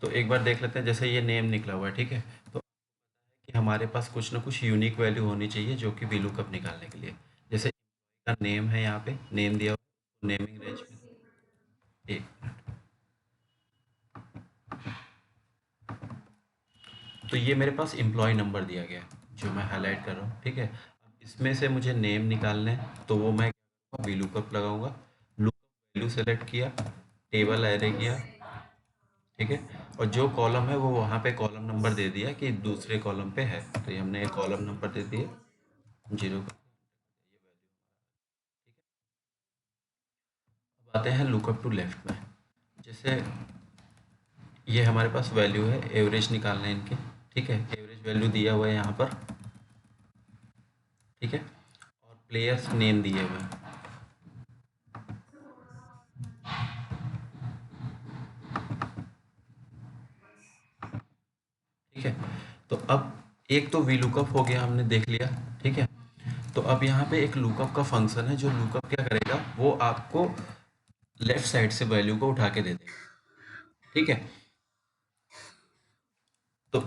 तो एक बार देख लेते हैं, जैसे ये नेम निकला हुआ है, ठीक है। तो कि हमारे पास कुछ ना कुछ यूनिक वैल्यू होनी चाहिए जो कि VLOOKUP निकालने के लिए। जैसे का नेम है, यहाँ पे नेम दिया हुआ, नेमिंग रेंज में एक, तो ये मेरे पास एम्प्लॉय नंबर दिया गया है जो मैं हाईलाइट कर रहा हूँ, ठीक है। अब इसमें से मुझे नेम निकालने हैं, तो वो मैं VLOOKUP लगाऊंगा। लुकअप वैल्यू सेलेक्ट किया, टेबल एरे किया, ठीक है। और जो कॉलम है वो वहाँ पे कॉलम नंबर दे दिया कि दूसरे कॉलम पे है, तो ये हमने एक कॉलम नंबर दे दिया 0। अब आते हैं लुकअप टू लेफ्ट में। जैसे ये हमारे पास वैल्यू है, एवरेज निकालना है इनके, ठीक है। एवरेज वैल्यू दिया हुआ है यहाँ पर, ठीक है। और प्लेयर्स नेम दिए हुए हैं, ठीक है। तो अब एक तो VLOOKUP हो गया, हमने देख लिया, ठीक है। तो अब यहाँ पे एक लुकअप का फंक्शन है, जो लुकअप क्या करेगा, वो आपको लेफ्ट साइड से वैल्यू को उठा के दे देगा, ठीक है। तो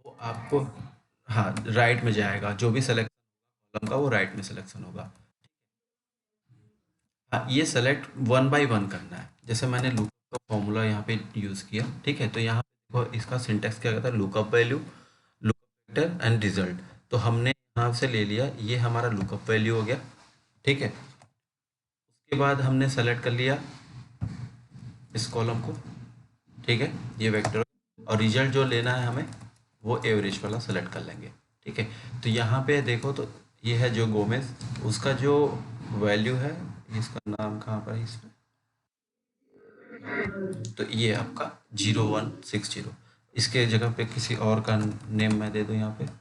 वो आपको, हाँ, राइट में जाएगा, जो भी सिलेक्शन कॉलम का वो राइट में सिलेक्शन होगा। हाँ, ये सेलेक्ट वन बाय वन करना है। जैसे मैंने लुकअप का फॉर्मूला यहाँ पे यूज़ किया, ठीक है। तो यहाँ पे देखो इसका सिंटेक्स क्या कहता है, lookup value, lookup vector and result. तो हमने यहाँ से ले लिया, ये हमारा लुकअप वैल्यू हो गया, ठीक है। उसके बाद हमने सेलेक्ट कर लिया इस कॉलम को, ठीक है, ये वेक्टर। और रिजल्ट जो लेना है हमें, वो एवरेज वाला सेलेक्ट कर लेंगे, ठीक है। तो यहाँ पे देखो, तो ये है जो गोमेज, उसका जो वैल्यू है, इसका नाम कहाँ पर है इसमें, तो ये आपका 0160। इसके जगह पे किसी और का नेम मैं दे दूँ यहाँ पे, तो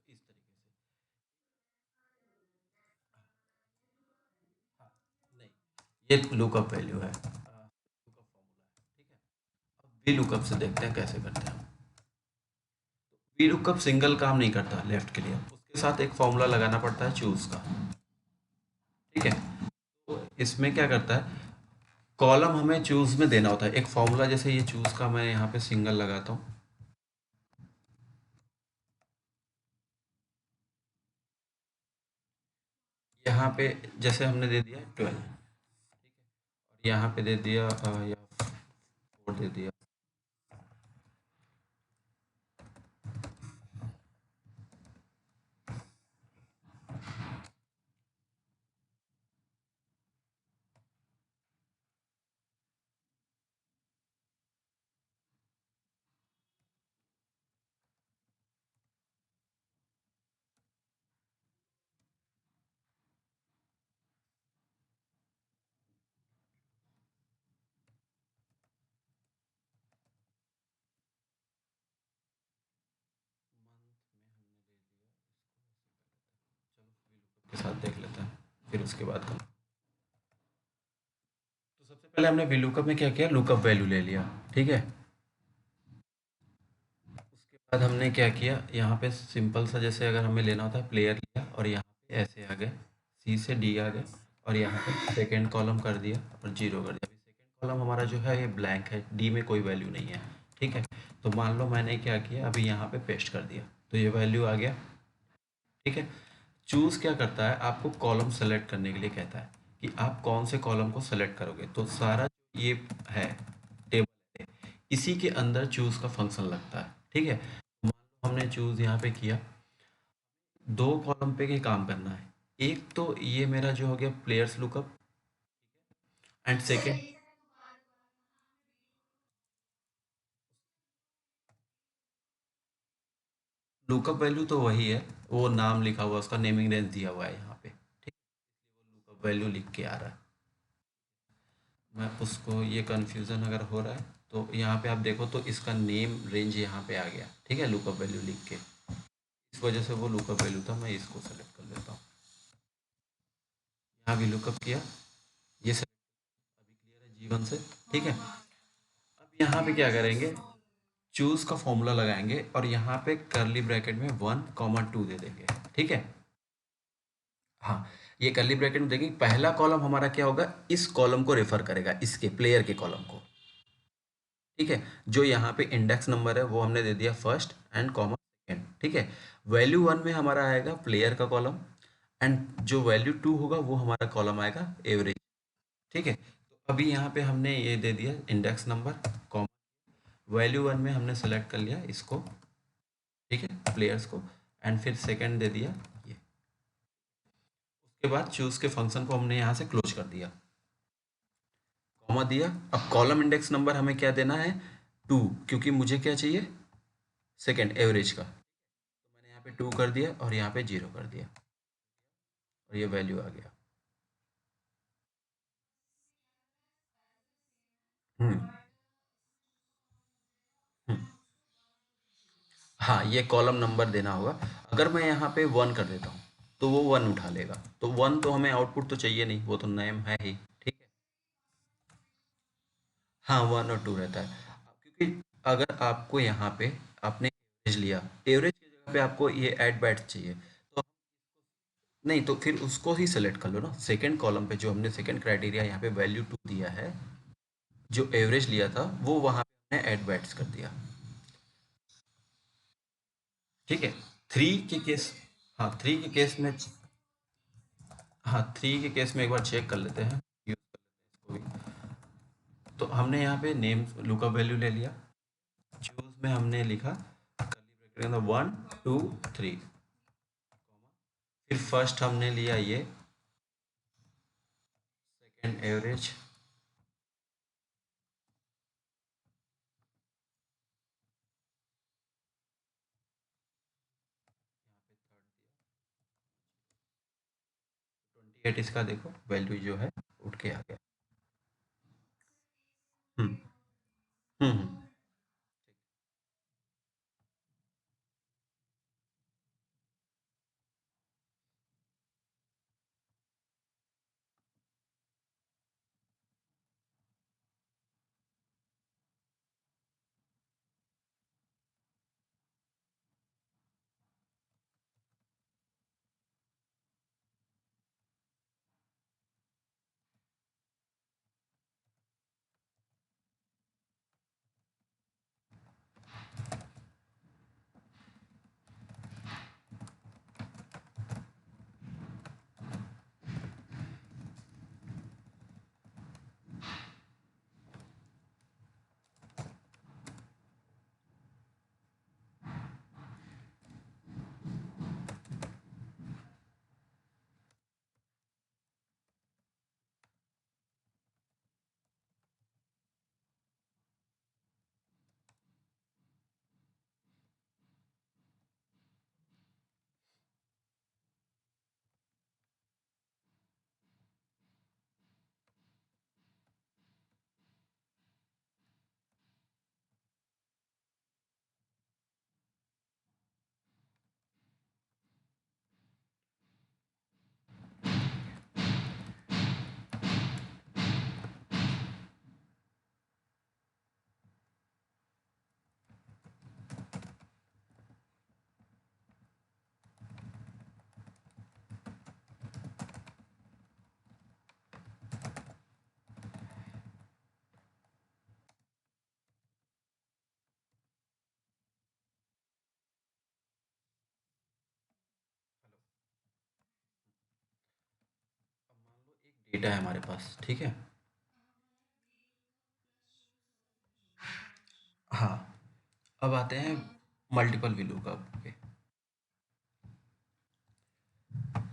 इस तरीके से। हाँ, नहीं, ये लुकअप वैल्यू है, लुकअप फॉर्मूला है, ठीक है। अब वी लुकअप से देखते हैं कैसे करते हैं। वी लुकअप सिंगल काम नहीं करता लेफ्ट के लिए, उसके साथ एक फॉर्मूला लगाना पड़ता है चूज का, ठीक है। तो इसमें क्या करता है, कॉलम हमें चूज में देना होता है एक फॉर्मूला। जैसे ये चूज का मैं यहाँ पे सिंगल लगाता हूँ, यहाँ पे जैसे हमने दे दिया 12, ठीक है। और यहाँ पे दे दिया या 4 दे दिया। मंथ में हमने ले लिया, इसको ऐसे कर लेते हैं। चलो वी लुकअप के साथ देख लेते हैं, फिर उसके बाद हम, तो सबसे पहले हमने वी लुकअप में क्या किया, लुकअप वैल्यू ले लिया, ठीक है। उसके बाद हमने क्या किया, यहाँ पे सिंपल सा, जैसे अगर हमें लेना होता है प्लेयर लिया, और यहाँ पे ऐसे आ गए, सी से डी आ गए, और यहाँ पे सेकेंड कॉलम कर दिया और जीरो कर दिया। अभी सेकेंड कॉलम हमारा जो है ये ब्लैंक है, डी में कोई वैल्यू नहीं है, ठीक है। तो मान लो मैंने क्या किया, अभी यहाँ पे पेस्ट कर दिया, तो ये वैल्यू आ गया, ठीक है। चूज क्या करता है, आपको कॉलम सेलेक्ट करने के लिए कहता है कि आप कौन से कॉलम को सेलेक्ट करोगे। तो सारा जो ये है टेबल है, इसी के अंदर चूज का फंक्शन लगता है, ठीक है। मान लो हमने चूज यहाँ पे किया, दो कॉलम पे के काम करना है। एक तो ये मेरा जो हो गया players lookup, and second lookup value तो वही है, वो नाम लिखा हुआ है, उसका नेमिंग रेंज दिया हुआ है यहाँ पे, ठीक है। वो लुकअप वैल्यू लिख के आ रहा है। मैं उसको, ये कन्फ्यूज़न अगर हो रहा है, तो यहाँ पे आप देखो, तो इसका नेम रेंज यहाँ पे आ गया, ठीक है, लुकअप वैल्यू लिख के। इस वजह से वो लुकअप वैल्यू था, मैं इसको सेलेक्ट कर लेता हूँ। यहाँ भी लुकअप किया, ये select, अभी क्लियर है जीवन से, ठीक है। अब यहाँ पे क्या करेंगे, चूज का फॉर्मूला लगाएंगे, और यहाँ पे करली ब्रैकेट में 1 कॉमा 2 दे देंगे, ठीक है। हाँ, ये कर्ली ब्रैकेट में देखेंगे पहला कॉलम हमारा क्या होगा, इस कॉलम को रेफर करेगा, इसके प्लेयर के कॉलम को। ठीक है, जो यहाँ पे इंडेक्स नंबर है वो हमने दे दिया फर्स्ट एंड कॉमा सेकेंड। ठीक है, वैल्यू वन में हमारा आएगा प्लेयर का कॉलम, एंड जो वैल्यू टू होगा वो हमारा कॉलम आएगा एवरेज। ठीक है, तो अभी यहाँ पे हमने ये दे दिया index number comma, value one में हमने सेलेक्ट कर लिया इसको, ठीक है, प्लेयर्स को, एंड फिर सेकेंड दे दिया ये। उसके बाद चूज के फंक्शन को हमने यहाँ से क्लोज कर दिया, कॉमा दिया। अब कॉलम इंडेक्स नंबर हमें क्या देना है, टू, क्योंकि मुझे क्या चाहिए, सेकेंड एवरेज का। तो मैंने यहाँ पे टू कर दिया और यहाँ पे जीरो कर दिया, और ये वैल्यू आ गया। हम्म। हम्म। हाँ, ये कॉलम नंबर देना होगा। अगर मैं यहाँ पे वन कर देता हूँ तो वो वन उठा लेगा, तो वन तो हमें आउटपुट तो चाहिए नहीं, वो तो नेम है ही। ठीक है, हाँ, वन और टू रहता है, क्योंकि अगर आपको यहाँ पे आपने एवरेज लिया, एवरेज की जगह पे आपको ये ऐड बैट चाहिए, तो नहीं, तो फिर उसको ही सेलेक्ट कर लो ना, सेकंड कॉलम पे जो हमने सेकंड क्राइटेरिया यहाँ पे वैल्यू टू दिया है, जो एवरेज लिया था वो वहाँ पे हमने ऐड बैट्स कर दिया। ठीक है, थ्री के केस, हाँ थ्री के केस में, हाँ थ्री के केस में एक बार चेक कर लेते हैं, यूज कर लेते हैं इसको भी। तो हमने यहाँ पे नेम लुकअप वैल्यू ले लिया, चूज में हमने लिखा कर्ली ब्रैकेट के अंदर वन टू थ्री, फिर फर्स्ट हमने लिया ये, सेकेंड एवरेज, ट्वेंटी एट, इसका देखो वैल्यू जो है उठ के आ गया। हम्म। हम्म। अब मान लो एक डेटा है हमारे पास, ठीक है, हाँ, अब आते हैं मल्टीपल वैल्यू का पे।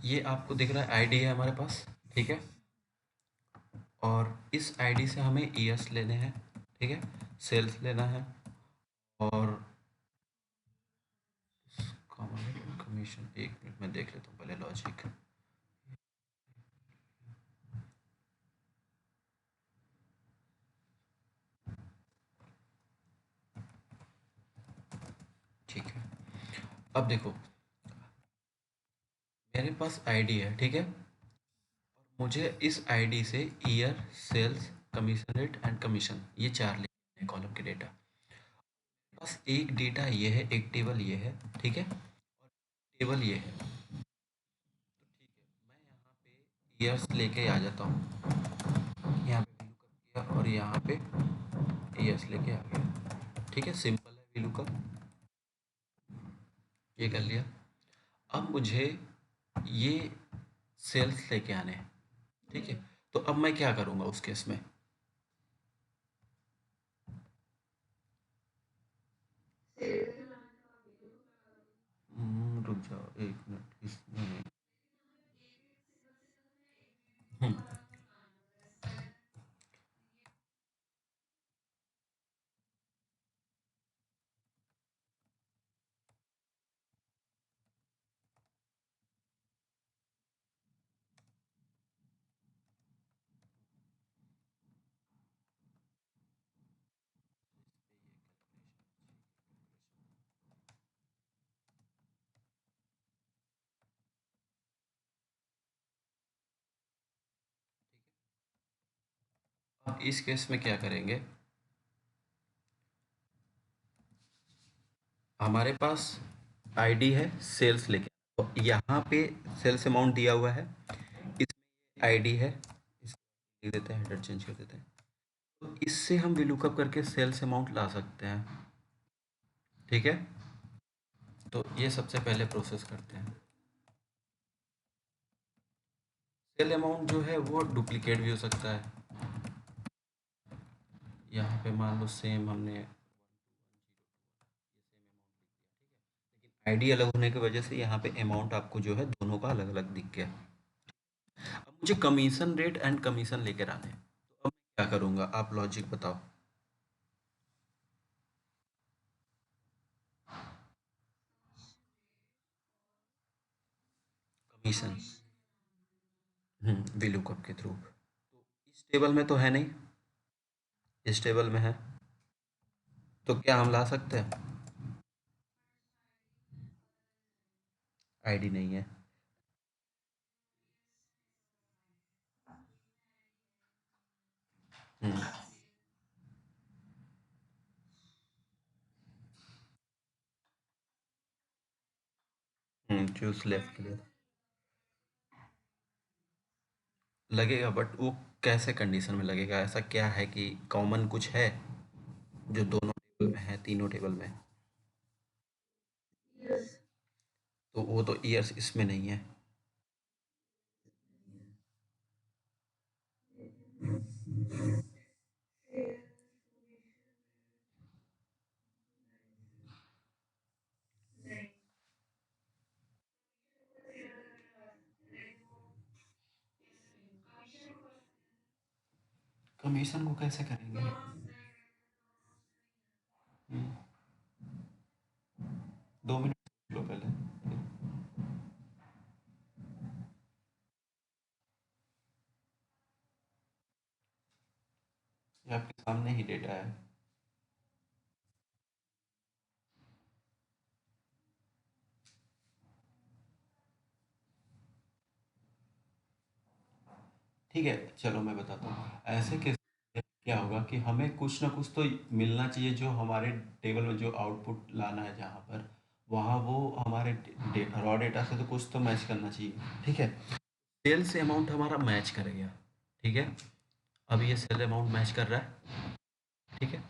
ये आपको दिख रहा है आईडी है हमारे पास, ठीक है, और इस आईडी से हमें ईयर्स लेने हैं, ठीक है, सेल्स लेना है, और कॉमन कमीशन, एक मिनट में देख लेता हूँ पहले लॉजिक। ठीक है, अब देखो मेरे पास आईडी है, ठीक है, मुझे इस आईडी से year, sales, commission rate and commission, ये चार लेने हैं कॉलम के डेटा। बस एक डेटा ये है, एक टेबल ये है, ठीक है, और टेबल ये है। ईयर्स लेके आ जाता हूँ, यहाँ पे वी लुकअप किया और यहाँ पे ईयर्स लेके आ गया। ठीक है, सिंपल है वी लुकअप, ये कर लिया। अब मुझे ये सेल्स लेके आने हैं। ठीक है, तो अब मैं क्या करूँगा उस केस में? रुक जाओ एक मिनट इसमें। हम्म, अब इस केस में क्या करेंगे? हमारे पास आईडी है सेल्स लेके, तो यहाँ पे सेल्स अमाउंट दिया हुआ है, इसमें आईडी है, इसको लिख देते हैं, हेडर चेंज कर देते हैं। तो इससे हम VLOOKUP करके सेल्स अमाउंट ला सकते हैं। ठीक है, तो ये सबसे पहले प्रोसेस करते हैं। सेल अमाउंट जो है वो डुप्लीकेट भी हो सकता है। यहाँ पे मान लो सेम हमने आईडी अलग होने की वजह से यहाँ पे अमाउंट आपको जो है दोनों का अलग अलग दिख गया। अब मुझे कमीशन रेट एंड कमीशन लेकर आने हैं, तो अब मैं क्या करूँगा, आप लॉजिक बताओ। कमीशन, VLOOKUP के थ्रू, तो इस टेबल में तो है नहीं, इस टेबल में है, तो क्या हम ला सकते हैं? आईडी नहीं है। हम्म चूज लेफ्ट क्लियर लगेगा, बट वो कैसे कंडीशन में लगेगा? ऐसा क्या है कि कॉमन कुछ है जो दोनों टेबल में है, तीनों टेबल में? तो वो तो ईयर्स इसमें नहीं है। कमीशन को कैसे करेंगे? 2 मिनट सोच लो पहले। ये आपके सामने ही डेटा है। ठीक है, चलो मैं बताता हूँ ऐसे केस में क्या होगा कि हमें कुछ ना कुछ तो मिलना चाहिए, जो हमारे टेबल में जो आउटपुट लाना है जहाँ पर, वहाँ वो हमारे रॉ डेटा से तो कुछ तो मैच करना चाहिए। ठीक है, सेल्स अमाउंट हमारा मैच कर गया। ठीक है, अब ये सेल अमाउंट मैच कर रहा है। ठीक है,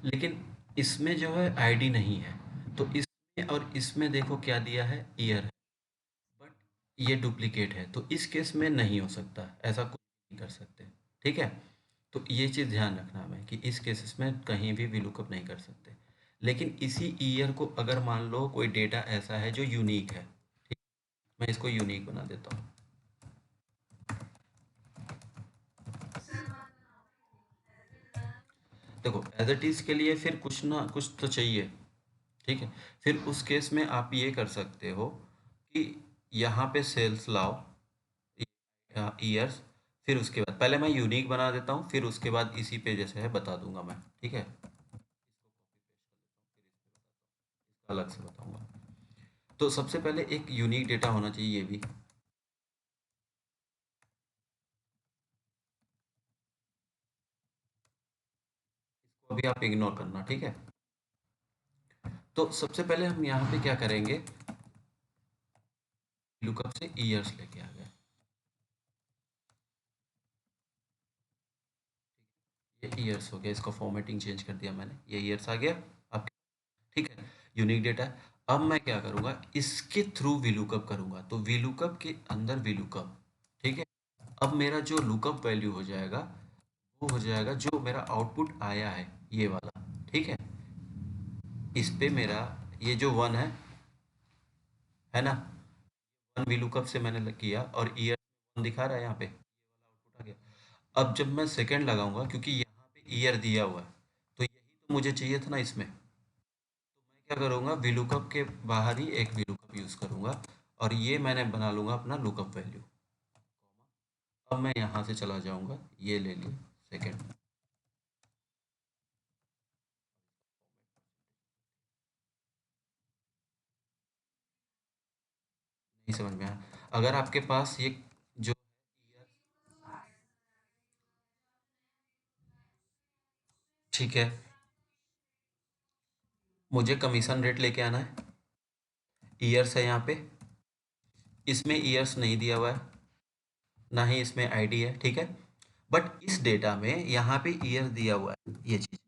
लेकिन इसमें जो है आईडी नहीं है, तो इसमें और इसमें देखो क्या दिया है, ईयर है, बट ये डुप्लीकेट है, तो इस केस में नहीं हो सकता, ऐसा कुछ नहीं कर सकते। ठीक है, तो ये चीज़ ध्यान रखना हमें कि इस केसेस में कहीं भी VLOOKUP नहीं कर सकते। लेकिन इसी ईयर को अगर मान लो कोई डेटा ऐसा है जो यूनिक है, ठीक, मैं इसको यूनिक बना देता हूँ। देखो एज इट इज़ के लिए फिर कुछ ना कुछ तो चाहिए। ठीक है, फिर उस केस में आप ये कर सकते हो कि यहाँ पे सेल्स लाओ, ईयर्स, फिर उसके बाद पहले मैं यूनिक बना देता हूँ, फिर उसके बाद इसी पे जैसे है बता दूंगा मैं। ठीक है, इसका अलग से बताऊंगा। तो सबसे पहले एक यूनिक डेटा होना चाहिए, ये भी। इसको अभी आप इग्नोर करना। ठीक है, तो सबसे पहले हम यहाँ पे क्या करेंगे, लुकअप से ईयर्स लेके आ गए। ये ईयर्स हो गया, इसका फॉर्मेटिंग चेंज कर दिया मैंने, ये ईयर्स आ गया आपके। ठीक है, यूनिक डेटा है। अब मैं क्या करूँगा, इसके थ्रू वीलुकअप करूँगा, तो वीलुकअप के अंदर वीलुकअप। ठीक है, अब मेरा जो लुकअप वैल्यू हो जाएगा, वो हो जाएगा जो मेरा आउटपुट आया है, ये वाला। ठीक है, इस पे मेरा ये जो वन है ना, वन वीलुकअप से मैंने किया और ईयर वन दिखा रहा है यहाँ पे, ये वाला आउटपुट आ गया। अब जब मैं सेकंड लगाऊंगा, क्योंकि यहाँ पे ईयर दिया हुआ है, तो यही तो मुझे चाहिए था ना इसमें, तो मैं क्या करूँगा, वीलुकअप के बाहर ही एक वीलुकअप यूज़ करूँगा, और ये मैंने बना लूँगा अपना लुकअप वैल्यू। अब मैं यहाँ से चला जाऊँगा, ये ले लिया सेकेंड। नहीं समझ में आया? अगर आपके पास ये जो ईयर, ठीक है, मुझे कमीशन रेट लेके आना है। ईयर्स है यहाँ पे, इसमें ईयर्स नहीं दिया हुआ है, ना ही इसमें आईडी है। ठीक है, बट इस डेटा में यहाँ पे ईयर दिया हुआ है, ये चीज।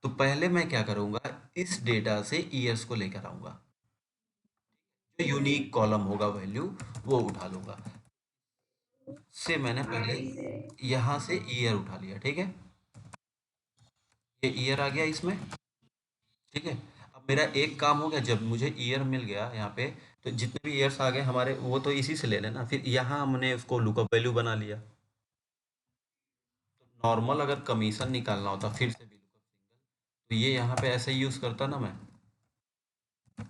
तो पहले मैं क्या करूँगा, इस डेटा से ईयर्स को लेकर आऊँगा, जो यूनिक कॉलम होगा वैल्यू, वो उठा लूँगा। से मैंने पहले यहाँ से ईयर उठा लिया। ठीक है, ये ईयर आ गया इसमें। ठीक है, अब मेरा एक काम हो गया, जब मुझे ईयर मिल गया यहाँ पे, तो जितने भी ईयर्स आ गए हमारे, वो तो इसी से ले लेना। फिर यहाँ हमने उसको लुकअप वैल्यू बना लिया। तो नॉर्मल अगर कमीशन निकालना होता फिर से भी लुकअप सिंगल, तो ये यहाँ पे ऐसे ही यूज़ करता ना मैं। ठीक है,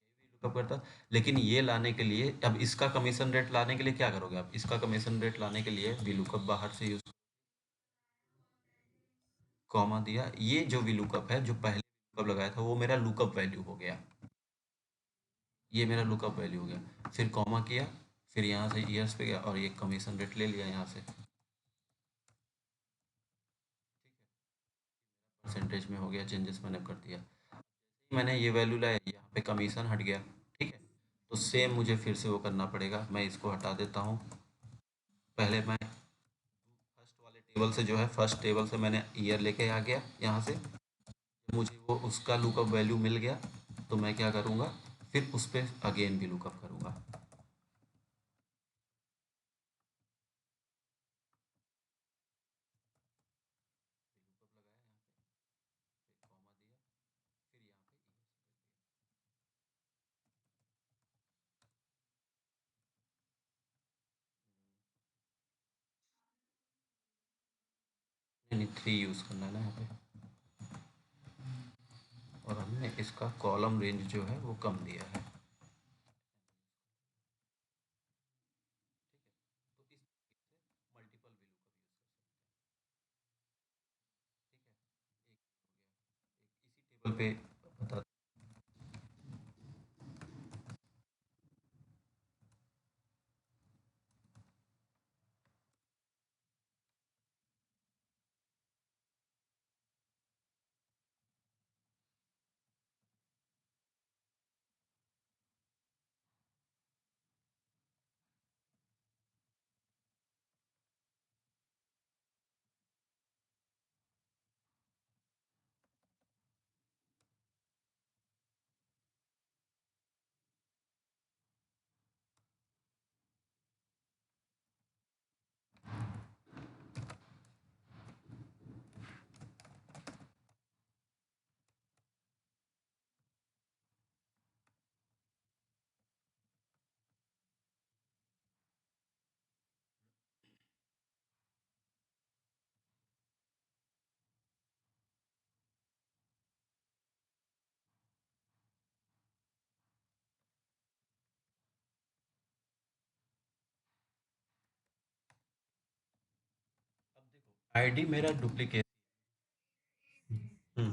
ये भी लुकअप करता, लेकिन ये लाने के लिए, अब इसका कमीशन रेट लाने के लिए क्या करोगे आप, इसका कमीशन रेट लाने के लिए वी लुकअप बाहर से यूज़, कॉमा दिया, ये जो वी लुकअप है, जो पहले लुकअप लगाया था, वो मेरा लुकअप वैल्यू हो गया। ये मेरा लुकअप वैल्यू हो गया, फिर कॉमा किया, फिर यहाँ से ईयर्स पे गया और ये कमीशन रेट ले लिया यहाँ से। ठीक है, परसेंटेज में हो गया चेंजेस, मैंने कर दिया। मैंने ये वैल्यू लाया, यहाँ पे कमीशन हट गया। ठीक है, तो सेम मुझे फिर से वो करना पड़ेगा, मैं इसको हटा देता हूँ। पहले मैं फर्स्ट वाले टेबल से, जो है फर्स्ट टेबल से मैंने ईयर लेके आ गया यहाँ से। मुझे वो उसका लुकअप वैल्यू मिल गया, तो मैं क्या करूँगा, फिर उस पर अगेन भी लुकअप करूँगा। लुकअप लगाया यहाँ पे, फिर कॉमा दिया, फिर यहाँ पे ईयर्स कर दिया। नहीं नहीं, थ्री यूज़ करना है ना यहाँ पे, और हमने इसका कॉलम रेंज जो है वो कम दिया है। ठीक है, तो इस तरीके से मल्टीपल वैल्यू का भी यूज़ कर सकते हैं। ठीक है, एक हो गया, एक इसी टेबल पे बता। अब देखो, आईडी मेरा डुप्लीकेट। हम्म,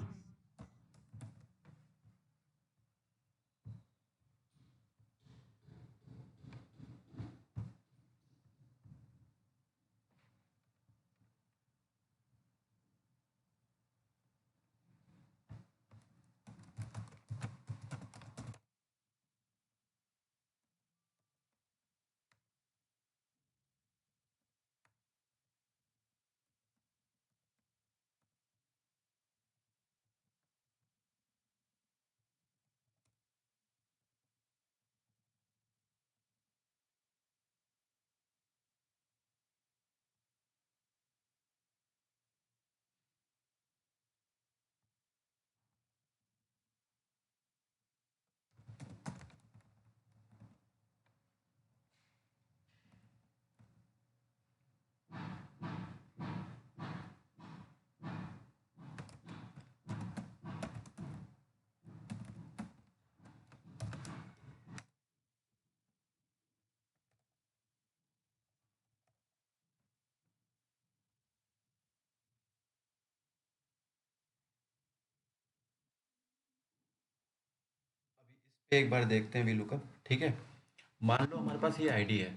एक बार देखते हैं वी लुकअप, ठीक है। मान लो हमारे पास ये आईडी है।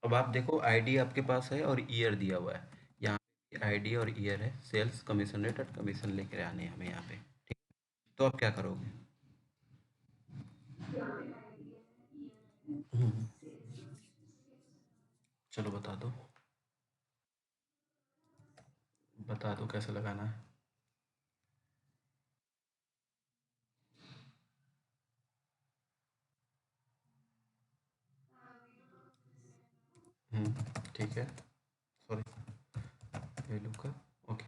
अब आप देखो आईडी आपके पास है और ईयर दिया हुआ है। यहाँ पे आईडी और ईयर है, सेल्स कमीशन रेट और कमीशन लेकर आने हैं हमें यहाँ पे, ठीक। तो आप क्या करोगे? हम्म, चलो बता दो, बता दो कैसे लगाना है। ठीक है। Sorry, we look up, okay.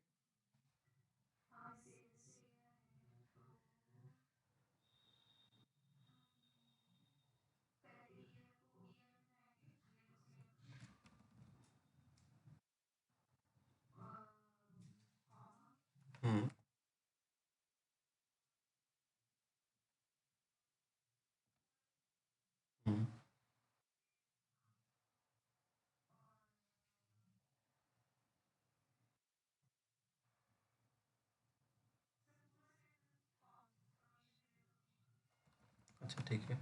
हम्म। हम्म। अच्छा ठीक है।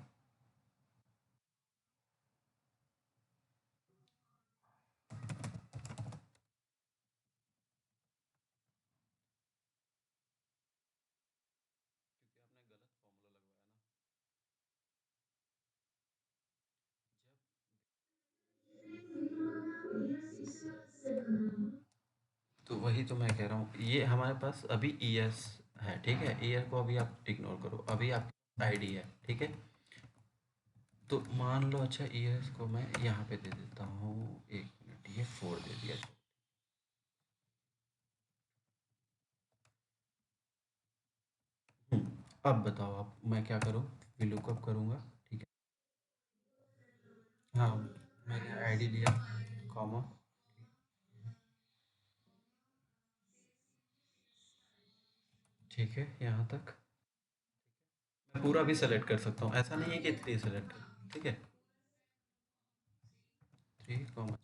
क्योंकि आपने गलत फॉर्मूला लगवाया ना। जब तो वही तो मैं कह रहा हूँ, ये हमारे पास अभी ईएस है, ठीक है। ईयर को अभी आप इग्नोर करो, अभी आपकी आईडी है, ठीक है। तो मान लो, अच्छा ईएस को मैं यहाँ पे दे देता हूँ, एक मिनट, ये 4 दे दिया। अब बताओ आप, मैं क्या करूँ? लुकअप करूँगा, ठीक है। हाँ, मैंने आईडी लिया, कॉमा, ठीक है यहाँ तक। मैं पूरा भी सेलेक्ट कर सकता हूँ, ऐसा नहीं है कि 3 सेलेक्ट है, ठीक है। 3,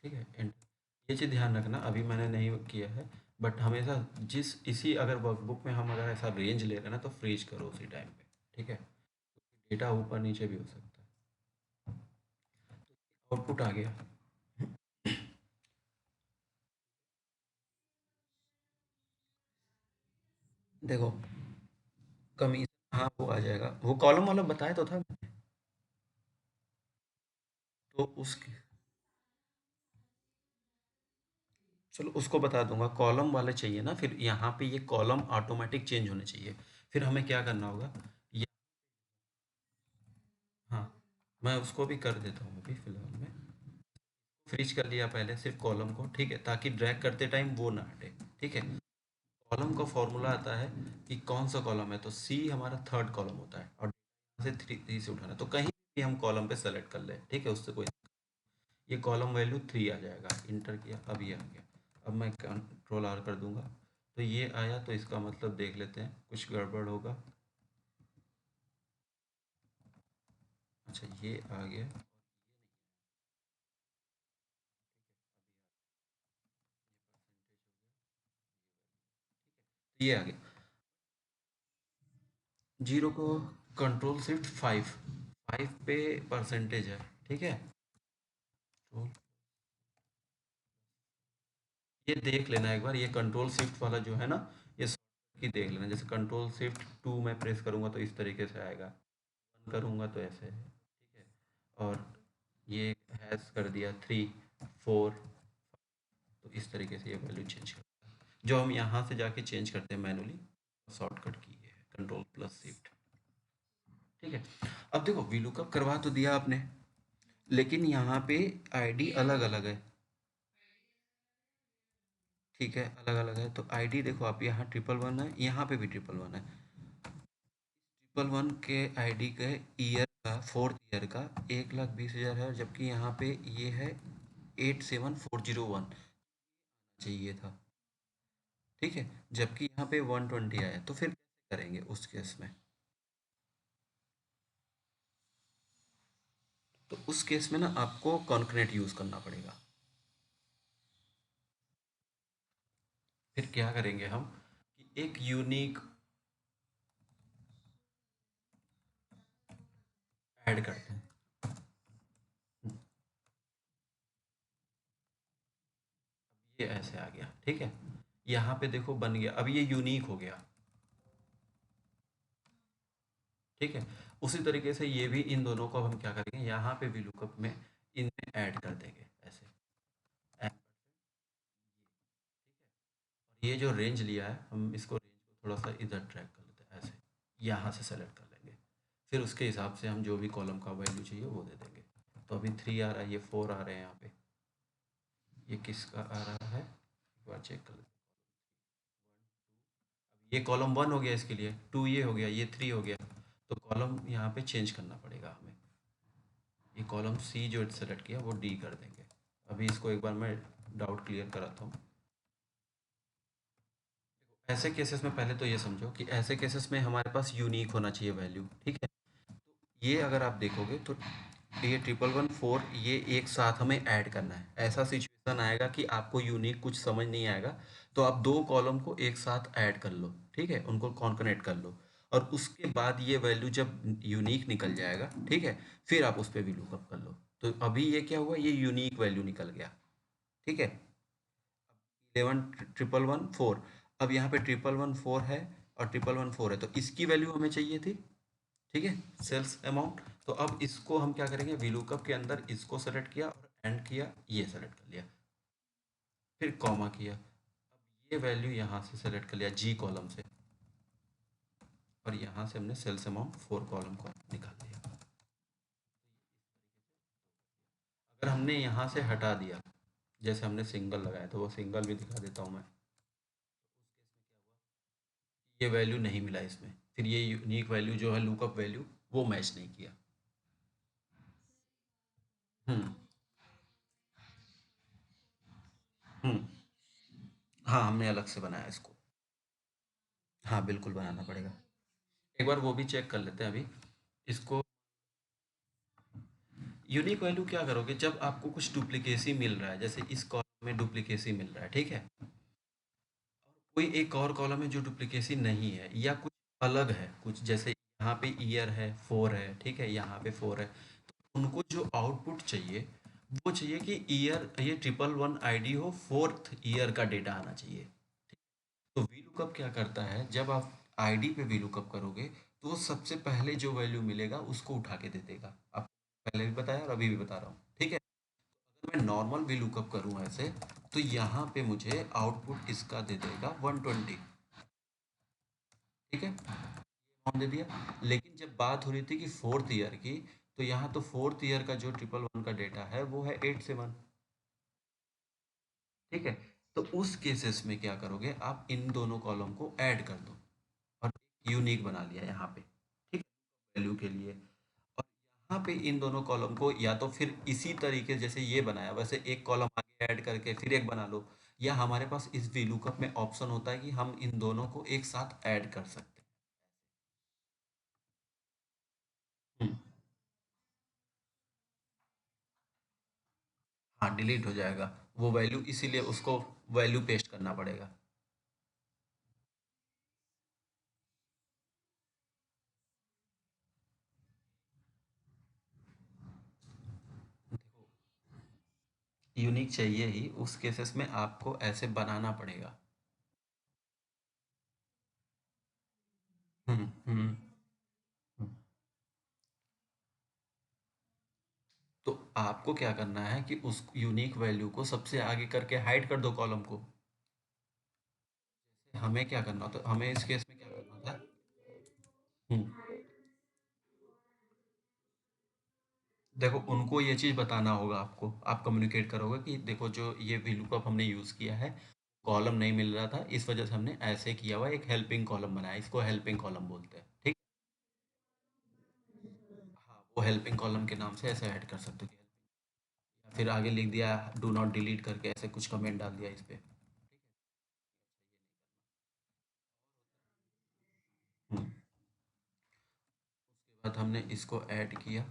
ठीक है, एंटर। ये चीज़ ध्यान रखना, अभी मैंने नहीं किया है, बट हमेशा जिस इसी अगर वर्कबुक में हम अगर ऐसा रेंज ले रहे हैं ना, तो फ्रीज करो उसी टाइम पे, ठीक है। डेटा ऊपर नीचे भी हो सकता है। आउटपुट आ गया। देखो, कमीशन, हाँ वो आ जाएगा, वो कॉलम वाला बताया तो था मैंने। तो उसके, चलो उसको बता दूंगा, कॉलम वाले चाहिए ना, फिर यहाँ पे ये कॉलम ऑटोमेटिक चेंज होने चाहिए। फिर हमें क्या करना होगा? ये, हाँ, मैं उसको भी कर देता हूँ अभी फिलहाल में। फ्रीज कर लिया पहले सिर्फ कॉलम को, ठीक है, ताकि ड्रैग करते टाइम वो ना हटे, ठीक है। कॉलम का फॉर्मूला आता है कि कौन सा कॉलम है, तो सी हमारा थर्ड कॉलम होता है, और यहाँ से थ्री से उठाना है, तो कहीं भी हम कॉलम पे सेलेक्ट कर ले, ठीक है, उससे कोई, ये कॉलम वैल्यू 3 आ जाएगा, इंटर किया, अब ये आ गया। अब मैं कंट्रोल आर कर दूंगा, तो ये आया, तो इसका मतलब देख लेते हैं, कुछ गड़बड़ होगा। अच्छा ये आ गया, ये आ गया। जीरो को कंट्रोल शिफ्ट 5, 5 पे परसेंटेज है, ठीक है। तो ये देख लेना एक बार, ये कंट्रोल शिफ्ट वाला जो है ना, ये shortcut की देख लेना, जैसे कंट्रोल शिफ्ट 2 मैं प्रेस करूंगा तो इस तरीके से आएगा, करूंगा तो ऐसे है, ठीक है। और ये हैश कर दिया 3, 4, तो इस तरीके से ये वैल्यू चेंज कर, जो हम यहाँ से जाके चेंज करते हैं मैनुअली, शॉर्टकट की है कंट्रोल प्लस शिफ्ट, ठीक है। अब देखो वीलुकअप करवा तो दिया आपने, लेकिन यहाँ पे आईडी अलग अलग है, ठीक है, अलग अलग है। तो आईडी देखो आप, यहाँ 111 है, यहाँ पे भी 111 है। 111 के आईडी के ईयर का, फोर्थ ईयर का 1,20,000 है, जबकि यहाँ पे ये है 87401 चाहिए था, ठीक है, जबकि यहाँ पे 120 आया, तो फिर कैसे करेंगे उस केस में? तो उस केस में ना आपको कॉन्करेंट यूज करना पड़ेगा। फिर क्या करेंगे हम, कि एक यूनिक, ऐड करते हैं। ये ऐसे आ गया, ठीक है। यहाँ पे देखो बन गया, अब ये यूनिक हो गया, ठीक है। उसी तरीके से ये भी, इन दोनों को हम क्या करेंगे, यहाँ पे भी लुकअप में इनमें ऐड कर देंगे ऐसे। ऐड, ये जो रेंज लिया है, हम इसको रेंज को थोड़ा सा इधर ट्रैक कर लेते हैं ऐसे, यहाँ से सेलेक्ट कर लेंगे। फिर उसके हिसाब से हम जो भी कॉलम का वैल्यू चाहिए वो दे देंगे। तो अभी 3 आ रहा है, ये 4 आ रहे हैं यहाँ पे। ये किसका आ रहा है, एक बार चेक कर लेते हैं। ये कॉलम 1 हो गया, इसके लिए 2 ये हो गया, ये 3 हो गया। तो कॉलम यहाँ पे चेंज करना पड़ेगा हमें। ये कॉलम सी जो सेलेक्ट किया वो डी कर देंगे। अभी इसको एक बार मैं डाउट क्लियर कराता हूँ। ऐसे केसेस में पहले तो ये समझो कि ऐसे केसेस में हमारे पास यूनिक होना चाहिए वैल्यू, ठीक है। ये अगर आप देखोगे तो ये 1114 ये एक साथ हमें ऐड करना है। ऐसा सिचुएशन आएगा कि आपको यूनिक कुछ समझ नहीं आएगा, तो आप दो कॉलम को एक साथ ऐड कर लो, ठीक है, उनको कॉन्कनेक्ट कर लो। और उसके बाद ये वैल्यू जब यूनिक निकल जाएगा, ठीक है, फिर आप उस पर भी लुकअप कर लो। तो अभी ये क्या हुआ, ये यूनिक वैल्यू निकल गया, ठीक है। 11 1 1 4, अब यहाँ पे 11 1 4 है और 11 1 4 है, तो इसकी वैल्यू हमें चाहिए थी, ठीक है, सेल्स अमाउंट। तो अब इसको हम क्या करेंगे, वीलुकअप के अंदर इसको सेलेक्ट किया और एंड किया, ये सेलेक्ट कर लिया, फिर कॉमा किया। अब ये वैल्यू यहाँ से सेलेक्ट कर लिया जी कॉलम से, और यहाँ से हमने सेल्स अमाउंट 4 कॉलम को निकाल लिया। अगर हमने यहाँ से हटा दिया, जैसे हमने सिंगल लगाया, तो वो सिंगल भी दिखा देता हूँ मैं। ये वैल्यू नहीं मिला इसमें, फिर ये यूनिक वैल्यू जो है लुकअप वैल्यू, वो मैच नहीं किया। हम्म। हम्म। हाँ, हमने अलग से बनाया इसको। हाँ, बिल्कुल बनाना पड़ेगा। एक बार वो भी चेक कर लेते हैं अभी इसको। यूनिक वैल्यू क्या करोगे, जब आपको कुछ डुप्लीकेसी मिल रहा है, जैसे इस कॉलम में डुप्लीकेसी मिल रहा है, ठीक है, कोई एक और कॉलम है जो डुप्लीकेसी नहीं है, या कुछ अलग है, कुछ जैसे यहाँ पे ईयर है 4 है, ठीक है, यहाँ पे 4 है, तो उनको जो आउटपुट चाहिए वो चाहिए कि ईयर, ये 1111 ID हो, 4th ईयर का डेटा आना चाहिए। तो वीलुकअप क्या करता है, जब आप आईडी पे वीलुकअप करोगे, तो वो सबसे पहले जो वैल्यू मिलेगा उसको उठा के दे देगा। आपको पहले भी बताया और अभी भी बता रहा हूँ, ठीक है। अगर मैं नॉर्मल वीलुकअप करूँ ऐसे, तो यहाँ पे मुझे आउटपुट इसका दे देगा 120, ठीक है, अमाउंट दे दिया। लेकिन जब बात हो रही थी कि 4th ईयर की, तो यहाँ तो 4th ईयर का जो 1111 का डेटा है वो है 8 7, ठीक है। तो उस केसेस में क्या करोगे, आप इन दोनों कॉलम को ऐड कर दो और यूनिक बना लिया यहाँ पे, ठीक है, वैल्यू के लिए। और यहाँ पे इन दोनों कॉलम को या तो फिर इसी तरीके जैसे ये बनाया वैसे एक कॉलम आगे ऐड करके फिर एक बना लो, या हमारे पास इस VLOOKUP में ऑप्शन होता है कि हम इन दोनों को एक साथ ऐड कर सकते हैं। हाँ, डिलीट हो जाएगा वो वैल्यू, इसीलिए उसको वैल्यू पेस्ट करना पड़ेगा। देखो, यूनिक चाहिए ही, उस केसेस में आपको ऐसे बनाना पड़ेगा। हम्म। हम्म। हम्म। तो आपको क्या करना है कि उस यूनिक वैल्यू को सबसे आगे करके हाइड कर दो कॉलम को। हमें क्या करना होता, हमें इस केस में क्या करना था। हम्म। देखो, उनको ये चीज़ बताना होगा आपको, आप कम्युनिकेट करोगे कि देखो जो ये VLOOKUP हमने यूज़ किया है, कॉलम नहीं मिल रहा था, इस वजह से हमने ऐसे किया हुआ, एक हेल्पिंग कॉलम बनाया, इसको हेल्पिंग कॉलम बोलते हैं, ठीक। हाँ, वो हेल्पिंग कॉलम के नाम से ऐसे ऐड कर सकते हो, या फिर आगे लिख दिया डू नॉट डिलीट करके, ऐसे कुछ कमेंट डाल दिया इस पे, ठीक है। हम्म। उसके बाद हमने इसको ऐड किया,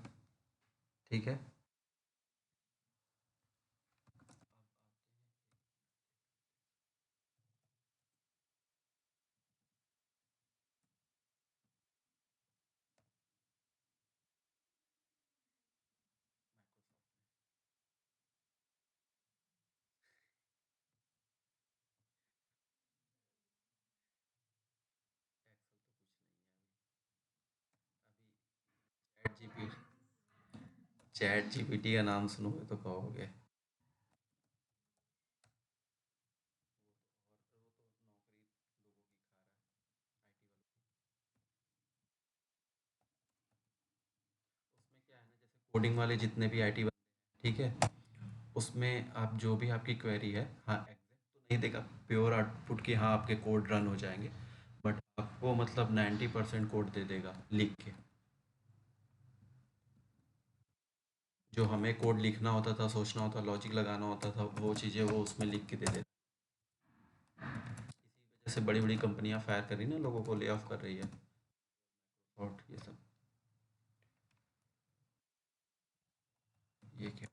ठीक है। जीपी चैट जीपीटी का नाम सुनोगे तो कहोगे। उसमें क्या है ना, जैसे कोडिंग वाले जितने भी आईटी बंदे हैं, ठीक है, उसमें आप जो भी आपकी क्वेरी है, हाँ एग्जैक्ट तो नहीं देगा प्योर आउटपुट कि हाँ आपके कोड रन हो जाएंगे, बट आपको मतलब 90% कोड दे देगा लिख के। जो हमें कोड लिखना होता था, सोचना होता, लॉजिक लगाना होता था, वो चीज़ें वो उसमें लिख के दे देता। इसी वजह से बड़ी बड़ी कंपनियां फायर कर रही ना, लोगों को ले ऑफ कर रही है। और ये सब, ये क्या, ठीक है।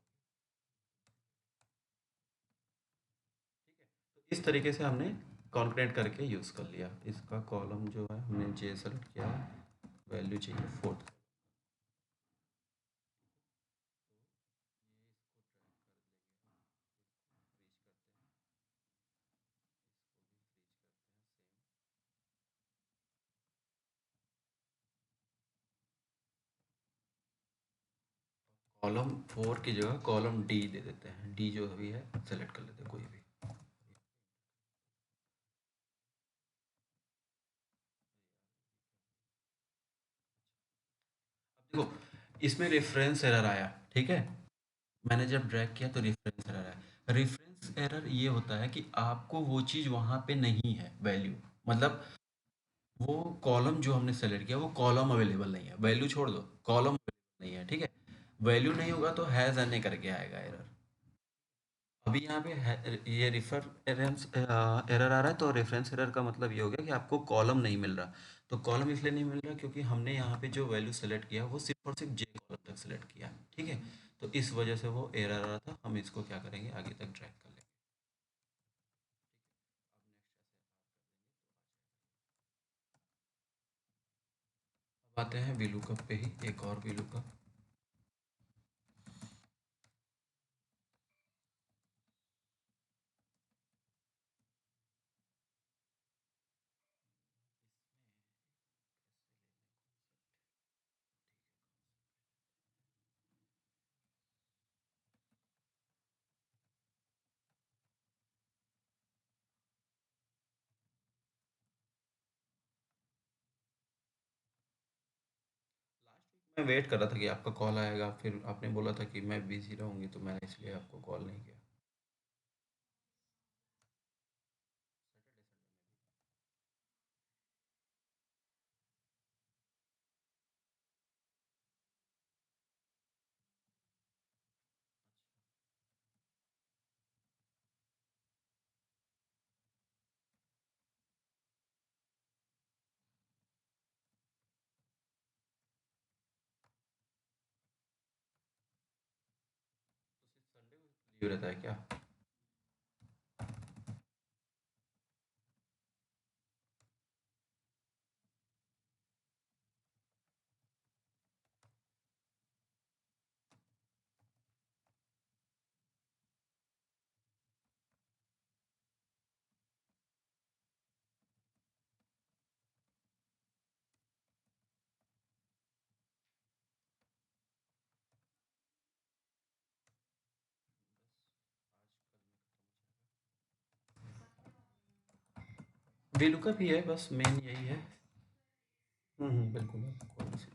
तो इस तरीके से हमने कॉन्करेट करके यूज़ कर लिया। इसका कॉलम जो है हमने जे सेलेक्ट किया है, वैल्यू चाहिए फोर्थ। कॉलम फोर की जगह कॉलम डी दे देते हैं, डी जो भी है सेलेक्ट कर लेते हैं कोई भी। अब देखो इसमें रेफरेंस एरर आया, ठीक है, मैंने जब ड्रैग किया तो रेफरेंस एरर आया। रेफरेंस एरर ये होता है कि आपको वो चीज़ वहाँ पे नहीं है वैल्यू, मतलब वो कॉलम जो हमने सेलेक्ट किया वो कॉलम अवेलेबल नहीं है, वैल्यू छोड़ दो, कॉलम अवेलेबल नहीं है, ठीक है। वैल्यू नहीं होगा तो हैज़ एन ए करके आएगा एरर। अभी यहाँ पे ये रेफरेंस एरर आ रहा है, तो रेफरेंस एरर का मतलब ये हो गया कि आपको कॉलम नहीं मिल रहा। तो कॉलम इसलिए नहीं मिल रहा क्योंकि हमने यहाँ पे जो वैल्यू सेलेक्ट किया वो सिर्फ और सिर्फ जे कॉलम तक सेलेक्ट किया, ठीक है। तो इस वजह से वो एरर आ रहा था। हम इसको क्या करेंगे, आगे तक ड्रैग कर लेंगे। अब नेक्स्ट ऐसे अब आते हैं वीलुकअप पे ही, एक और वीलुकअप। लास्ट वीक मैं वेट कर रहा था कि आपका कॉल आएगा, फिर आपने बोला था कि मैं बिजी रहूंगी, तो मैंने इसलिए आपको कॉल नहीं किया। सैटरडे संडे में भी। तो सिर्फ संडे को लीव रहता है क्या? आज कल में खत्म हो जाएगा। वीलुकअप ही है बस, मेन यही है। बिल्कुल बिल्कुल।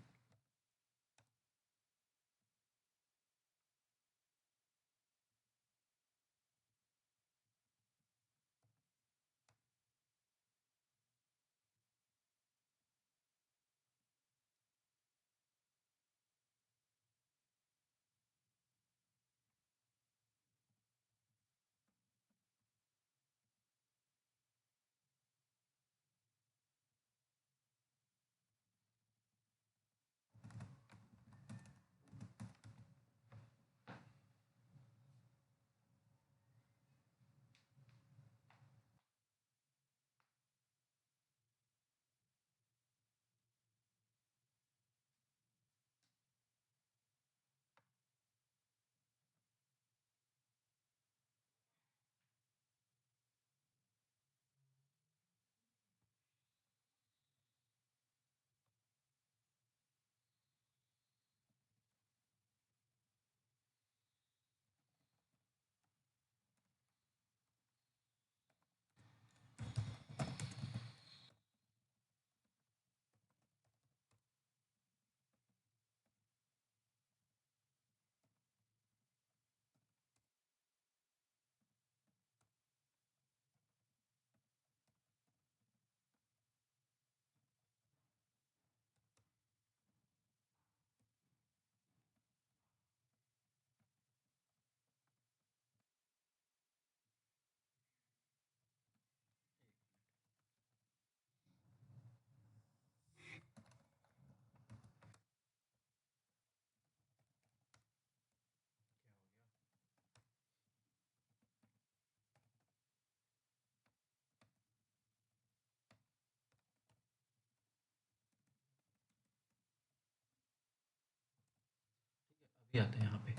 अभी आते हैं यहाँ पे।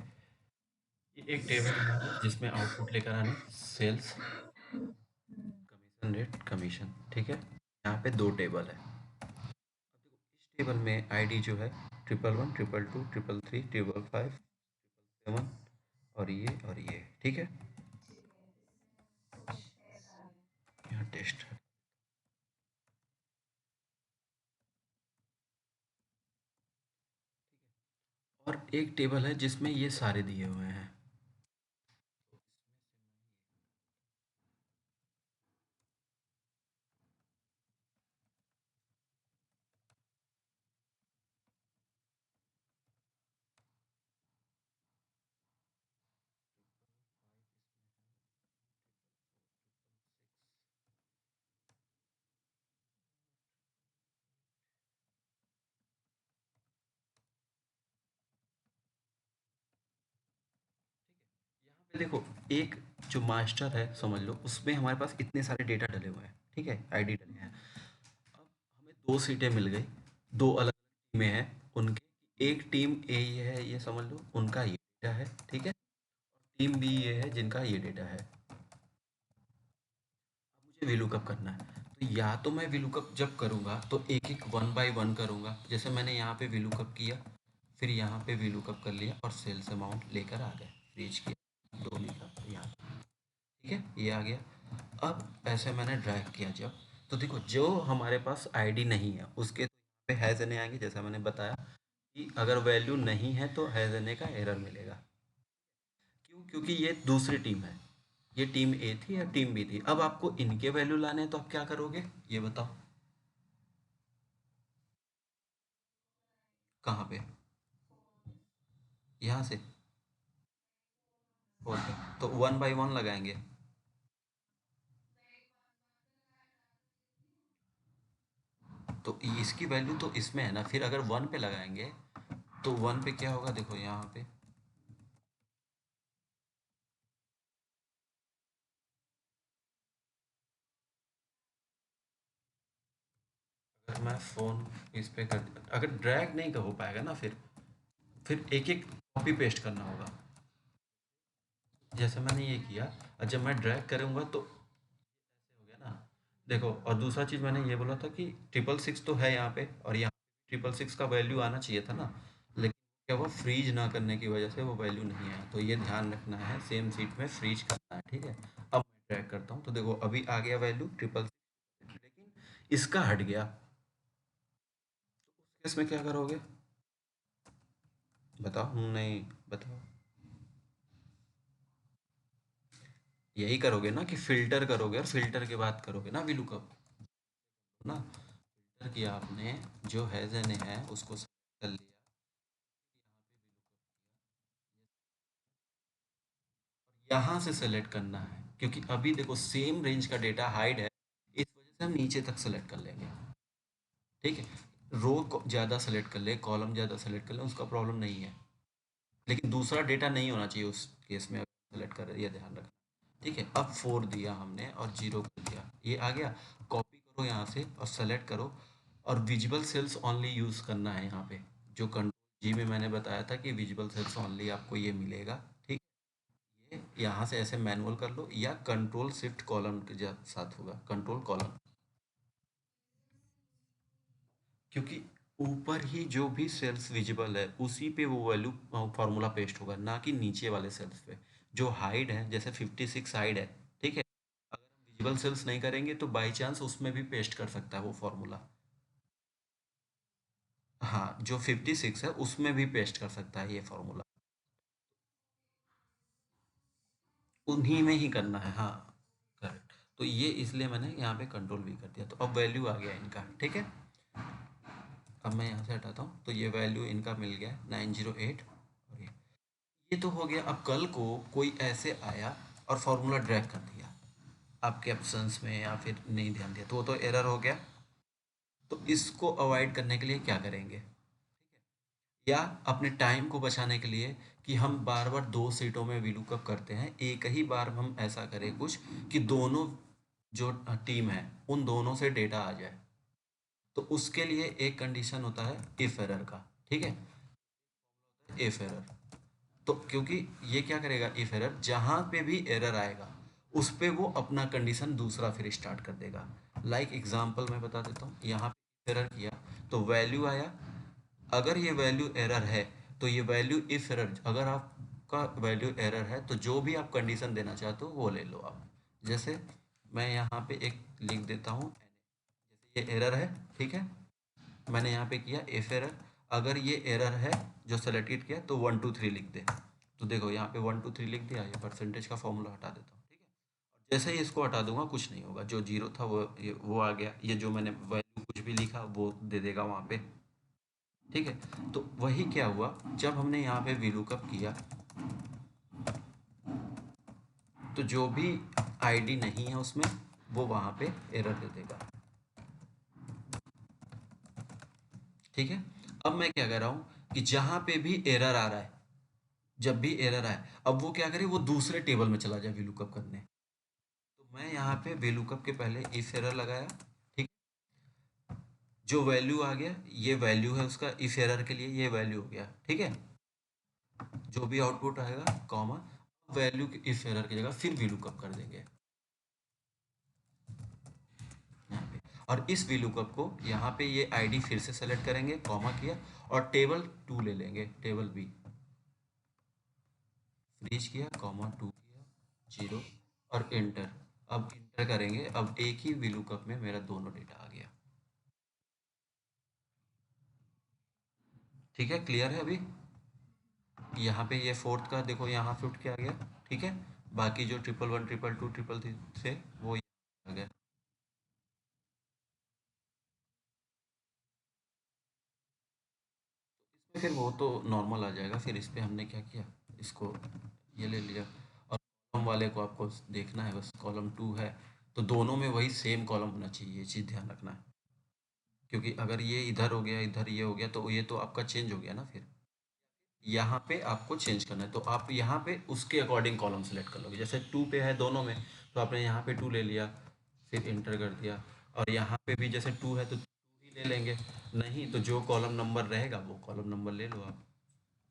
ये एक टेबल है जिसमें आउटपुट लेकर आने सेल्स, कमीशन रेट, कमीशन, ठीक है। यहाँ पे दो टेबल है। अब देखो इस टेबल में आईडी जो है 111, 222, 333, 555, 777 और ये, ठीक है। यहाँ टेस्ट है। और एक टेबल है जिसमें ये सारे दिए हुए हैं। यहाँ पे देखो एक जो मास्टर है समझ लो, उसमें हमारे पास इतने सारे डेटा डले हुए हैं, ठीक है, आईडी डले हैं। अब हमें दो सीटें मिल गई, दो अलग अलग टीमें हैं उनके। एक टीम ए ये है, ये समझ लो उनका ये डेटा है, ठीक है। टीम बी ये है जिनका ये डेटा है। अब मुझे वीलुकअप करना है, तो या तो मैं वीलुकअप जब करूँगा तो एक एक वन बाय वन करूँगा, जैसे मैंने यहाँ पे वीलुकअप किया, फिर यहाँ पे वीलुकअप कर लिया और सेल्स अमाउंट लेकर आ गए, रीच किया, दो लिखा यहाँ, ठीक है, ये आ गया। अब ऐसे मैंने ड्रैग किया जब, तो देखो जो हमारे पास आईडी नहीं है उसके तो यहाँ पे हैज़ एन आएंगे, जैसा मैंने बताया कि अगर वैल्यू नहीं है तो हैज़ एन का एरर मिलेगा। क्यों? क्योंकि ये दूसरी टीम है, ये टीम ए थी या टीम बी थी। अब आपको इनके वैल्यू लाने हैं तो आप क्या करोगे ये बताओ। कहाँ पे? यहाँ से? ओके, तो वन बाय वन लगाएंगे। तो इसकी वैल्यू तो इसमें है ना, फिर अगर वन पे लगाएंगे तो वन पे क्या होगा, देखो यहाँ पे। अगर मैं फ़ोन इस पे कर, अगर ड्रैग नहीं हो पाएगा ना, फिर एक एक कॉपी पेस्ट करना होगा, जैसे मैंने ये किया। और जब मैं ड्रैग करूँगा तो ऐसे हो गया ना, देखो। और दूसरा चीज़ मैंने ये बोला था कि 666 तो है यहाँ पे, और यहाँ 666 का वैल्यू आना चाहिए था ना, लेकिन क्या हुआ, फ्रीज ना करने की वजह से वो वैल्यू नहीं आया। तो ये ध्यान रखना है, सेम सीट में फ्रीज करना है, ठीक है। अब मैं ड्रैग करता हूँ तो देखो अभी आ गया वैल्यू 666, लेकिन इसका हट गया। तो उस केस में क्या करोगे बताओ? नहीं बताओ। यही करोगे ना कि फ़िल्टर करोगे, और फ़िल्टर के बाद करोगे ना वीलुकअप, ना। फ़िल्टर किया आपने, जो हैज़न है उसको सेलेक्ट कर लिया, फिर यहाँ पे वीलुकअप किया, और यहाँ से सेलेक्ट करना है, क्योंकि अभी देखो सेम रेंज का डेटा हाइड है, इस वजह से हम नीचे तक सेलेक्ट कर लेंगे, ठीक है। रो ज़्यादा सेलेक्ट कर ले, कॉलम ज़्यादा सेलेक्ट कर ले, उसका प्रॉब्लम नहीं है, लेकिन दूसरा डेटा नहीं होना चाहिए उस केस में, सेलेक्ट कर, ये ध्यान रखना, ठीक है। अब 4 दिया हमने और 0 कर दिया, ये आ गया। कॉपी करो यहाँ से और सेलेक्ट करो, और विजिबल सेल्स ओनली यूज़ करना है यहाँ पे, जो कंट्रोल जी में मैंने बताया था कि विजिबल सेल्स ओनली आपको ये मिलेगा, ठीक। ये यहाँ से ऐसे मैनुअल कर लो, या कंट्रोल शिफ्ट कॉलम के साथ होगा, कंट्रोल कॉलम, क्योंकि ऊपर ही जो भी सेल्स विजिबल है उसी पे वो वैल्यू फार्मूला पेस्ट होगा, ना कि नीचे वाले सेल्स पे। जो हाइड है, जैसे 56 हाइड है, ठीक है, अगर हम विजिबल सेल्स नहीं करेंगे तो बाई चांस उसमें भी पेस्ट कर सकता है वो फार्मूला। हाँ, जो 56 है उसमें भी पेस्ट कर सकता है ये फार्मूला, उन्हीं में ही करना है, हाँ। करेक्ट, तो ये इसलिए मैंने यहाँ पे कंट्रोल भी कर दिया, तो अब वैल्यू आ गया इनका, ठीक है। अब मैं यहाँ से हटाता हूँ, तो ये वैल्यू इनका मिल गया 908, और ये तो हो गया। अब कल को कोई ऐसे आया और फॉर्मूला ड्रैग कर दिया आपके ऑप्शंस में, या फिर नहीं ध्यान दिया, तो वो तो एरर हो गया। तो इसको अवॉइड करने के लिए क्या करेंगे, या अपने टाइम को बचाने के लिए, कि हम बार बार दो सीटों में वीलुकअप करते हैं, एक ही बार हम ऐसा करें कुछ कि दोनों जो टीम है उन दोनों से डेटा आ जाए। तो उसके लिए एक कंडीशन होता है इफ एरर का, ठीक है, इफ एरर। तो क्योंकि ये क्या करेगा, इफ एरर जहां पे भी एरर आएगा उस पे वो अपना कंडीशन दूसरा फिर स्टार्ट कर देगा। लाइक एग्जांपल मैं बता देता हूँ, यहाँ पे एरर किया तो वैल्यू आया, अगर ये वैल्यू एरर है तो ये वैल्यू इफ एरर, अगर आपका वैल्यू एरर है तो जो भी आप कंडीशन देना चाहते हो वो ले लो आप। जैसे मैं यहाँ पे एक लिख देता हूँ, जैसे ये एरर है, ठीक है, मैंने यहाँ पे किया इफ एरर, अगर ये एरर है जो सेलेक्टेड किया तो 1 2 3 लिख दे। तो देखो यहाँ पे 1 2 3 लिख दिया, ये परसेंटेज का फॉर्मूला हटा देता हूँ, ठीक है। और जैसे ही इसको हटा दूंगा कुछ नहीं होगा, जो जीरो था वो आ गया, ये जो मैंने वैल्यू कुछ भी लिखा वो दे देगा वहाँ पे, ठीक है। तो वही क्या हुआ, जब हमने यहाँ पे वीलुकअप किया तो जो भी आईडी नहीं है उसमें वो वहाँ पे एरर दे देगा, ठीक है। अब मैं क्या कर रहा हूँ कि जहाँ पे भी एरर आ रहा है, जब भी एरर आए अब वो क्या करे, वो दूसरे टेबल में चला जाए वीलुकअप करने। तो मैं यहाँ पे वीलुकअप के पहले इफ एरर लगाया, ठीक, जो वैल्यू आ गया ये वैल्यू है उसका, इफ एरर के लिए ये वैल्यू हो गया, ठीक है। जो भी आउटपुट आएगा कॉमा, वैल्यू इफ एरर की जगह फिर वीलुकअप कर देंगे यहाँ पे। और इस वीलुकअप को यहाँ पे ये आईडी फिर से सेलेक्ट करेंगे, कॉमा किया, और टेबल 2 ले लेंगे, टेबल बी फ्रीज किया, कॉमा 2 किया, 0 और इंटर। अब इंटर करेंगे, अब एक ही वीलुकअप में मेरा दोनों डेटा आ गया, ठीक है। क्लियर है अभी? यहाँ पे ये फोर्थ का देखो, यहाँ फिफ्थ क्या आ गया, ठीक है। बाकी जो 1 1 1 2 2 ट्रिपल थे वो यहाँ आ गया। इसमें फिर वो तो नॉर्मल आ जाएगा, फिर इस पे हमने क्या किया, इसको ये ले लिया। और कॉलम वाले को आपको देखना है, बस कॉलम 2 है तो दोनों में वही सेम कॉलम होना चाहिए, ये चीज़ ध्यान रखना है। क्योंकि अगर ये इधर हो गया, इधर ये हो गया, तो ये तो आपका चेंज हो गया ना। फिर यहाँ पे आपको चेंज करना है तो आप यहाँ पे उसके अकॉर्डिंग कॉलम सेलेक्ट कर लोगे। जैसे 2 पे है दोनों में, तो आपने यहाँ पे 2 ले लिया, फिर इंटर कर दिया। और यहाँ पे भी जैसे 2 है तो 2 ही ले लेंगे, नहीं तो जो कॉलम नंबर रहेगा वो कॉलम नंबर ले लो आप।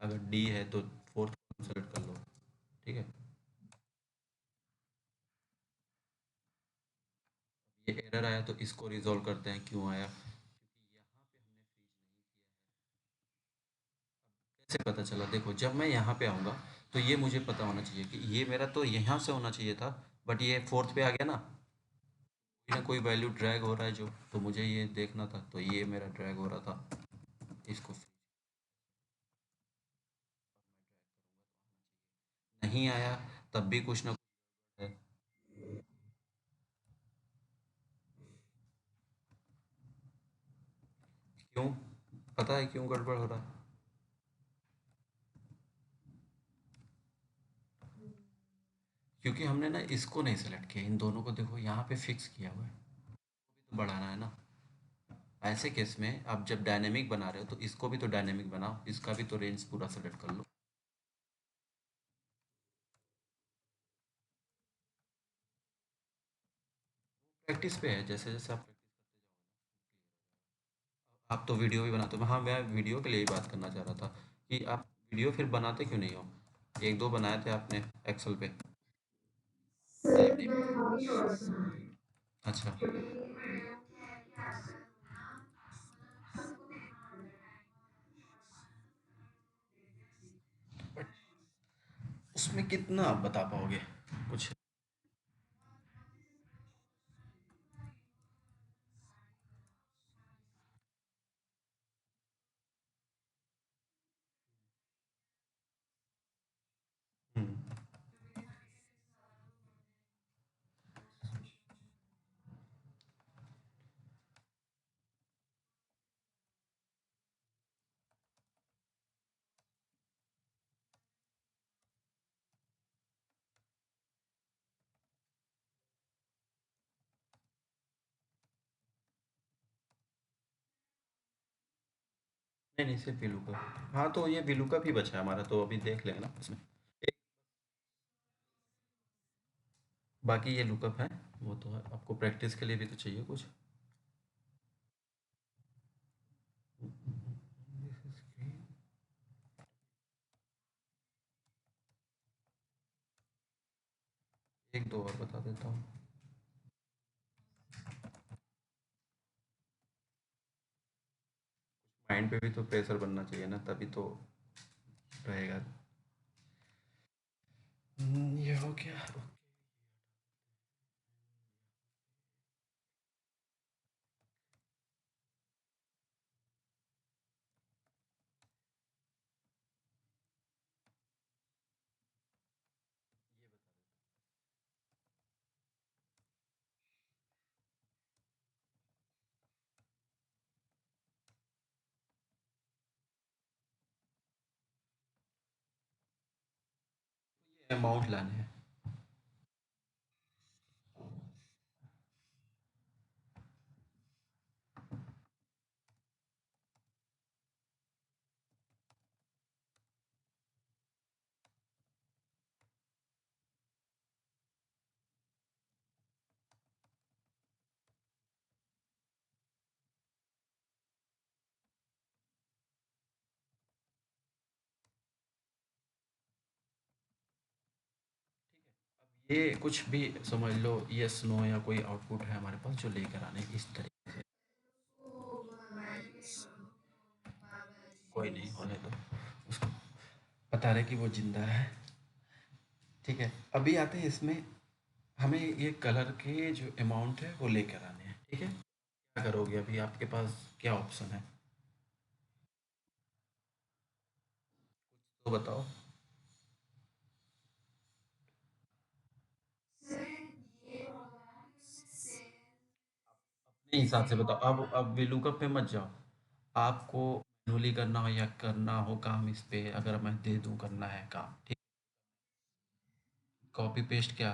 अगर डी है तो फोर्थ कॉलम सेलेक्ट कर लो, ठीक है। ये एरर आया तो इसको रिजॉल्व करते हैं क्यों आया, क्योंकि यहाँ पे हमने फ्रीज नहीं किया है। कैसे पता चला, देखो जब मैं यहाँ पे आऊँगा तो ये मुझे पता होना चाहिए कि ये मेरा तो यहाँ से होना चाहिए था, बट ये फोर्थ पे आ गया ना, कोई ना कोई वैल्यू ड्रैग हो रहा है जो, तो मुझे ये देखना था, तो ये मेरा ड्रैग हो रहा था, इसको नहीं आया तब भी कुछ ना कुछ है। क्यों, पता है क्यों गड़बड़ हो रहा है? क्योंकि हमने ना इसको नहीं सेलेक्ट किया, इन दोनों को देखो यहाँ पे फिक्स किया हुआ है, तो बढ़ाना है ना। ऐसे केस में आप जब डायनेमिक बना रहे हो तो इसको भी तो डायनेमिक बनाओ, इसका भी तो रेंज पूरा सेलेक्ट कर लो। प्रैक्टिस पे है, जैसे जैसे आप प्रैक्टिस करते जाओ। आप तो वीडियो भी बनाते हो, हाँ मैं वीडियो के लिए ही बात करना चाह रहा था कि आप वीडियो फिर बनाते क्यों नहीं हो? एक दो बनाए थे आपने एक्सेल पे। अच्छा। उसमें कितना आप बता पाओगे कुछ? हम्म। नहीं नहीं, सिर्फ VLOOKUP, हाँ तो ये VLOOKUP ही बचा है हमारा, तो अभी देख लेंगे ना इसमें। एक, बाकी ये लुकअप है, वो तो है, आपको प्रैक्टिस के लिए भी तो चाहिए कुछ। एक दो और बता देता हूँ। माइंड पे भी तो प्रेशर बनना चाहिए ना, तभी तो रहेगा। ये हो गया। अमाउंट लाने हैं। ये कुछ भी समझ लो, यस नो या कोई आउटपुट है हमारे पास जो लेकर आने इस तरीके से। कोई नहीं, होने दो उसको। बता रहे कि वो जिंदा है। ठीक है, अभी आते हैं इसमें। हमें ये कलर के जो अमाउंट है वो लेकर आने हैं, ठीक है। क्या करोगे, अभी आपके पास क्या ऑप्शन है, तो बताओ। अपने हिसाब से बताओ। अब VLOOKUP पे मत जाओ। आपको मैनुअली करना हो या करना हो काम इस पे, अगर मैं दे दूं करना है काम, ठीक। कॉपी पेस्ट क्या?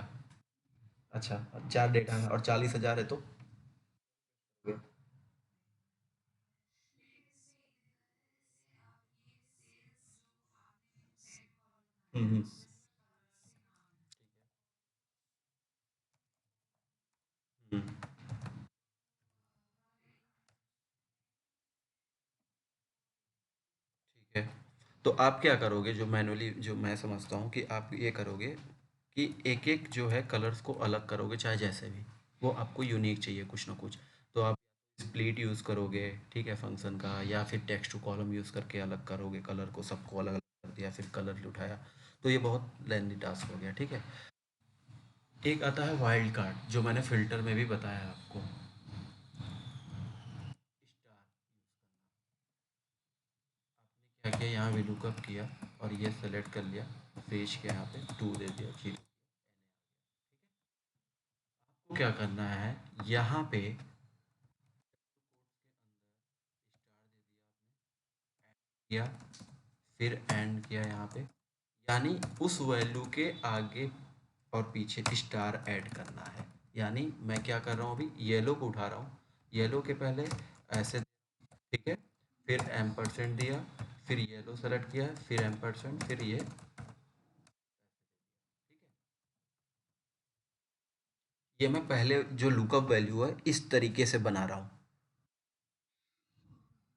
अच्छा, 4 डेटा है और 40,000 है तो हम्म। हम्म। ठीक है, तो आप क्या करोगे, जो मैनुअली जो मैं समझता हूँ कि आप ये करोगे कि एक एक जो है कलर्स को अलग करोगे, चाहे जैसे भी। वो आपको यूनिक चाहिए कुछ ना कुछ। तो आप स्प्लिट यूज़ करोगे, ठीक है, फंक्शन का, या फिर टेक्स्ट टू कॉलम यूज़ करके अलग करोगे कलर को, सबको अलग अलग कर दिया फिर कलर उठाया। तो ये बहुत लेंदी टास्क हो गया, ठीक है। एक आता है वाइल्ड कार्ड, जो मैंने फ़िल्टर में भी बताया आपको। स्टार क्या किया, यहाँ भी लुकअप किया और ये सेलेक्ट कर लिया, पेज के यहाँ पे 2 दे दिया, 0। आपको क्या करना है, यहाँ पे स्टार दे दिया आपने, किया, फिर एंड किया यहाँ पे, यानी उस वैल्यू के आगे और पीछे स्टार ऐड करना है। यानी मैं क्या कर रहा हूँ, अभी येलो को उठा रहा हूँ, येलो के पहले ऐसे, ठीक है, फिर M% दिया, फिर येलो सेलेक्ट किया, फिर M%, फिर ये, ठीक है। ये मैं पहले जो लुकअप वैल्यू है इस तरीके से बना रहा हूँ।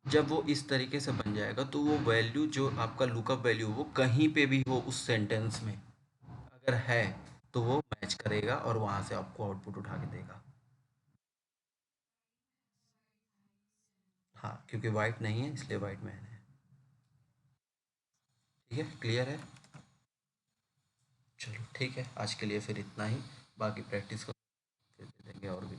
जब वो इस तरीके से बन जाएगा तो वो वैल्यू जो आपका लुकअप वैल्यू वो कहीं पे भी हो उस सेंटेंस में अगर है तो वो मैच करेगा और वहां से आपको आउटपुट उठा के देगा। हाँ, क्योंकि वाइट नहीं है इसलिए वाइट मैन है। ठीक है, क्लियर है। चलो ठीक है, आज के लिए फिर इतना ही। बाकी प्रैक्टिस को फिर दे देंगे और भी।